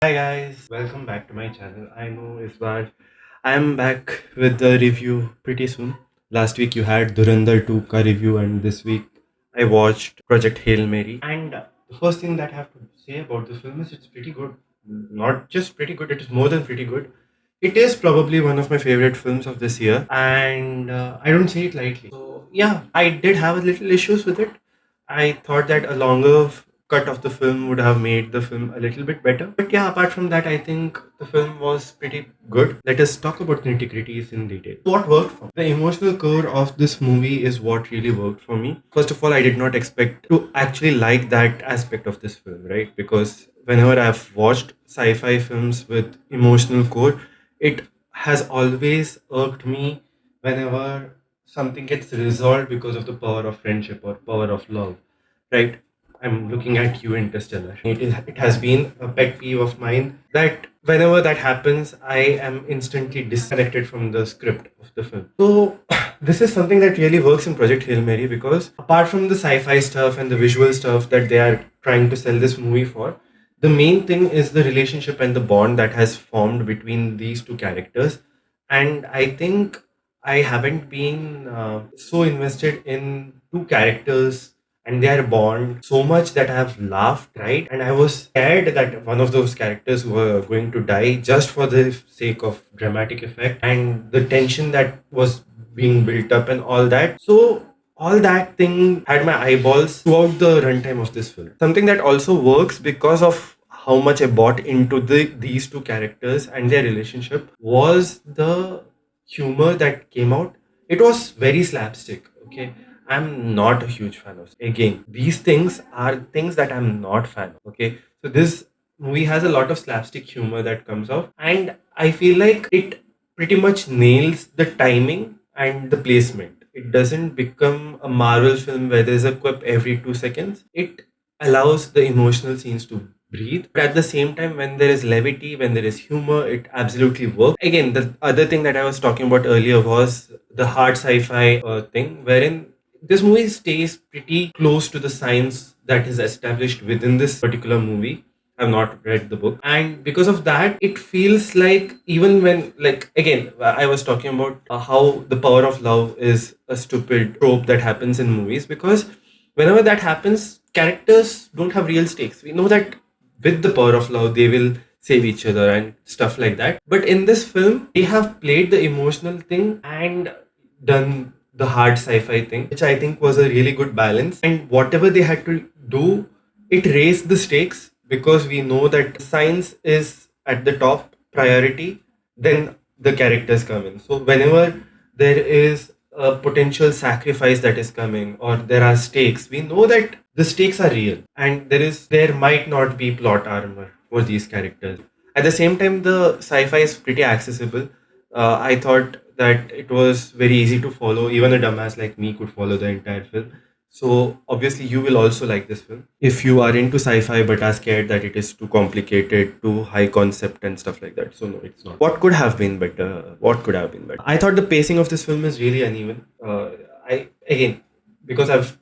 Hi guys, welcome back to my channel. I know it's bad. I am back with the review pretty soon. Last week you had Durandar 2 ka review, and this week I watched Project Hail Mary. And the first thing that I have to say about the film is it's pretty good. Not just pretty good, it is more than pretty good. It is probably one of my favorite films of this year, and I don't say it lightly. So yeah, I did have a little issues with it. I thought that a longer cut of the film would have made the film a little bit better. But yeah, apart from that, I think the film was pretty good. Let us talk about nitty gritties in detail. What worked for me? The emotional core of this movie is what really worked for me. First of all, I did not expect to actually like that aspect of this film, right? Because whenever I've watched sci-fi films with emotional core, it has always irked me whenever something gets resolved because of the power of friendship or power of love, right? I'm looking at you, Interstellar. It has been a pet peeve of mine that whenever that happens, I am instantly disconnected from the script of the film. So this is something that really works in Project Hail Mary, because apart from the sci-fi stuff and the visual stuff that they are trying to sell this movie for, the main thing is the relationship and the bond that has formed between these two characters. And I think I haven't been so invested in two characters and their bond so much that I have laughed, right? And I was scared that one of those characters were going to die just for the sake of dramatic effect and the tension that was being built up and all that. So all that thing had my eyeballs throughout the runtime of this film. Something that also works because of how much I bought into these two characters and their relationship was the humor that came out. It was very slapstick. Okay, I'm not a huge fan of. Again, these things are things that I'm not fan of. Okay, so this movie has a lot of slapstick humor that comes out, and I feel like it pretty much nails the timing and the placement. It doesn't become a Marvel film where there's a quip every 2 seconds. It allows the emotional scenes to breathe. But at the same time, when there is levity, when there is humor, it absolutely works. Again, the other thing that I was talking about earlier was the hard sci-fi thing, wherein this movie stays pretty close to the science that is established within this particular movie. I've not read the book, and because of that, it feels like even when, like, again, I was talking about how the power of love is a stupid trope that happens in movies, because whenever that happens, characters don't have real stakes. We know that with the power of love, they will save each other and stuff like that. But in this film, they have played the emotional thing and done the hard sci-fi thing, which I think was a really good balance. And whatever they had to do, it raised the stakes because we know that science is at the top priority, then the characters come in. So whenever there is a potential sacrifice that is coming or there are stakes, we know that the stakes are real and there might not be plot armor for these characters. At the same time, the sci-fi is pretty accessible. I thought that it was very easy to follow. Even a dumbass like me could follow the entire film. So obviously, you will also like this film if you are into sci-fi but are scared that it is too complicated, too high concept and stuff like that. So no, it's not. What could have been better? What could have been better? I thought the pacing of this film is really uneven. I again, because I've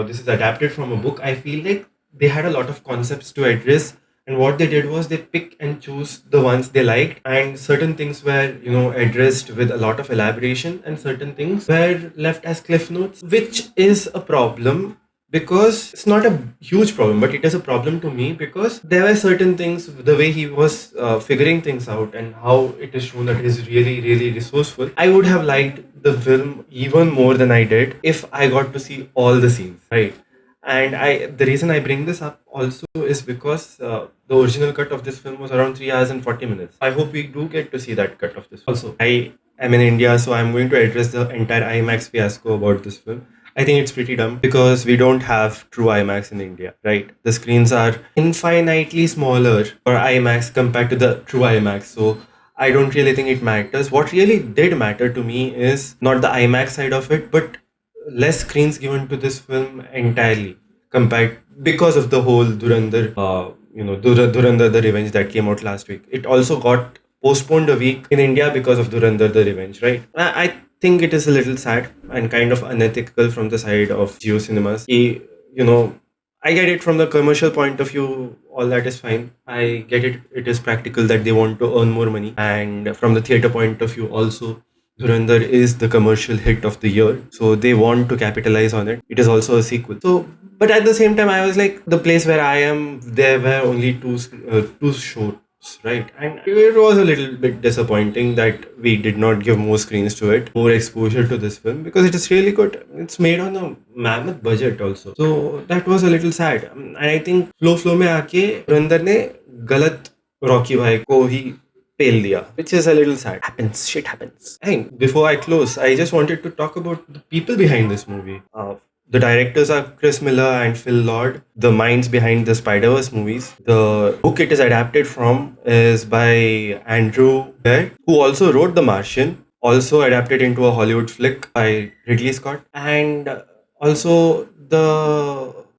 this is adapted from a book, I feel like they had a lot of concepts to address, and what they did was they pick and choose the ones they liked, and certain things were, addressed with a lot of elaboration, and certain things were left as cliff notes, which is a problem. Because it's not a huge problem, but it is a problem to me because there were certain things, the way he was figuring things out and how it is shown that he is really, really resourceful. I would have liked the film even more than I did if I got to see all the scenes, right? And the reason I bring this up also is because the original cut of this film was around 3 hours and 40 minutes. I hope we do get to see that cut of this. Also, I am in India, so I'm going to address the entire IMAX fiasco about this film. I think it's pretty dumb because we don't have true IMAX in India, right? The screens are infinitely smaller for IMAX compared to the true IMAX. So I don't really think it matters. What really did matter to me is not the IMAX side of it, but less screens given to this film entirely compared, because of the whole Durandar, Durandar the Revenge that came out last week. It also got postponed a week in India because of Durandar the Revenge, right? I think it is a little sad and kind of unethical from the side of Geo Cinemas. You know, I get it from the commercial point of view, all that is fine. I get it, it is practical that they want to earn more money. And from the theater point of view, also, Dhurandhar is the commercial hit of the year. So they want to capitalize on it. It is also a sequel. So, but at the same time, I was like, the place where I am, there were only two shows, right? And it was a little bit disappointing that we did not give more screens to it, more exposure to this film, because it is really good. It's made on a mammoth budget also. So that was a little sad. And I think flow में आके धुरंधर ने गलत Rocky भाई को ही पेल दिया, which is a little sad. Happens, shit happens. And before I close, I just wanted to talk about the people behind this movie. The directors are Chris Miller and Phil Lord, the minds behind the Spider-Verse movies. The book it is adapted from is by Andrew Weir, who also wrote The Martian, also adapted into a Hollywood flick by Ridley Scott, and also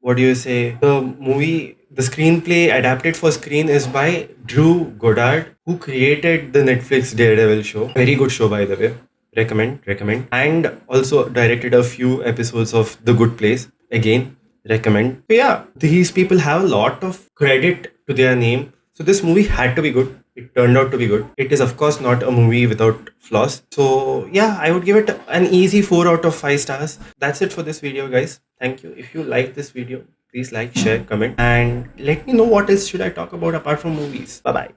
what do you say, the movie, the screenplay adapted for screen is by Drew Goddard, who created the Netflix Daredevil show. Very good show, by the way. Recommend. And also directed a few episodes of The Good Place. Again, recommend. So yeah, these people have a lot of credit to their name. So this movie had to be good. It turned out to be good. It is of course not a movie without flaws. So yeah, I would give it an easy 4 out of 5 stars. That's it for this video, guys. Thank you. If you like this video, please like, share, comment, and let me know what else should I talk about apart from movies. Bye bye.